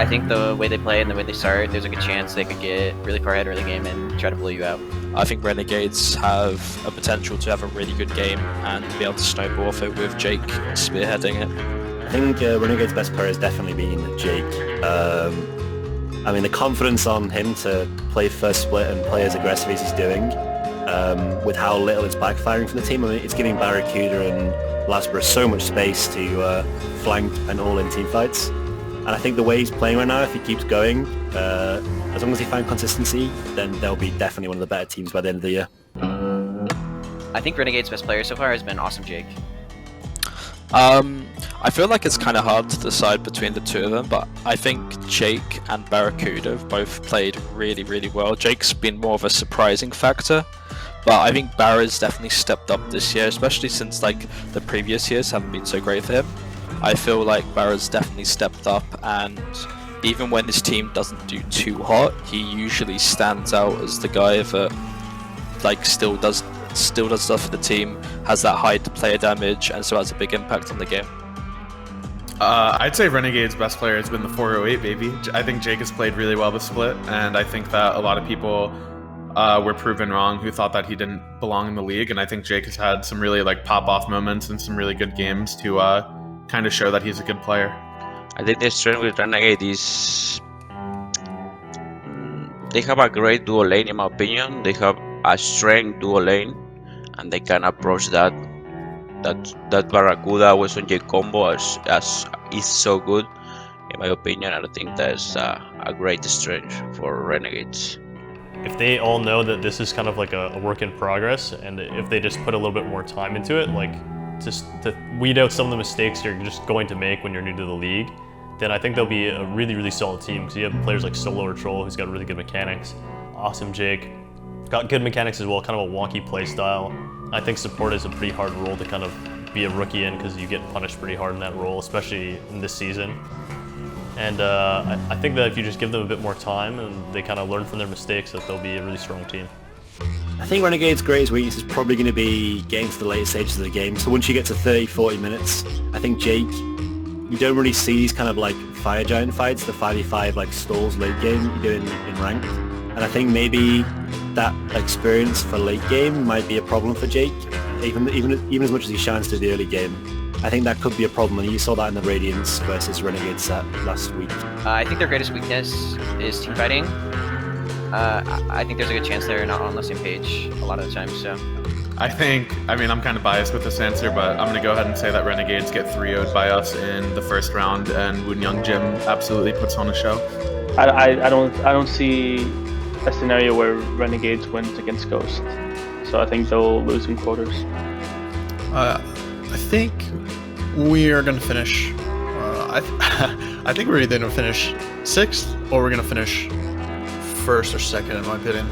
I think the way they play and the way they start, there's a good chance they could get really far ahead early game and try to blow you out. I think Renegades have a potential to have a really good game and be able to snowball off it with Jake spearheading it. I think Renegade's best player has definitely been Jake. I mean, the confidence on him to play first split and play as aggressive as he's doing, with how little it's backfiring for the team. I mean, it's giving Barracuda and Lasborough so much space to flank and all-in team fights. And I think the way he's playing right now, if he keeps going, as long as he finds consistency, then they'll be definitely one of the better teams by the end of the year. I think Renegade's best player so far has been Awesome Jake. I feel like it's kind of hard to decide between the two of them, but I think Jake and Barracuda have both played really, really well. Jake's been more of a surprising factor, but I think Barra's definitely stepped up this year, especially since like the previous years haven't been so great for him. I feel like Barra's definitely stepped up, and even when his team doesn't do too hot, he usually stands out as the guy that like still does stuff for the team, has that high player damage, and so has a big impact on the game. I'd say Renegade's best player has been the 408 baby. I think Jake has played really well this split, and I think that a lot of people were proven wrong who thought that he didn't belong in the league, and I think Jake has had some really like pop-off moments and some really good games to kind of show that he's a good player. I think the strength with Renegade is they have a great dual lane, in my opinion. They have a strength dual lane, and they can approach that Barracuda with J combo as is so good, in my opinion. And I think that's a great strength for Renegades. If they all know that this is kind of like a work in progress, and if they just put a little bit more time into it, like just to weed out some of the mistakes you're just going to make when you're new to the league, then I think they'll be a really, really solid team. Because you have players like Solo or Troll, who's got really good mechanics. Awesome Jake, got good mechanics as well, kind of a wonky play style. I think support is a pretty hard role to kind of be a rookie in, because you get punished pretty hard in that role, especially in this season. And I think that if you just give them a bit more time and they kind of learn from their mistakes, that they'll be a really strong team. I think Renegade's greatest weakness is probably going to be getting to the later stages of the game. So once you get to 30, 40 minutes, I think Jake, you don't really see these kind of like fire giant fights, the 5v5 like stalls late game you do in ranked. And I think maybe that experience for late game might be a problem for Jake, even as much as he shines through the early game. I think that could be a problem, and you saw that in the Radiance versus Renegade set last week. I think their greatest weakness is team fighting. I think there's a good chance they're not on the same page a lot of the time, so. I mean, I'm kind of biased with this answer, but I'm going to go ahead and say that Renegades get 3-0'd by us in the first round, and Woonyoung Jim absolutely puts on a show. I don't see a scenario where Renegades wins against Ghost, so I think they'll lose in quarters. I think we are going to finish. I think we're either going to finish 6th or we're going to finish 1st or 2nd, in my opinion.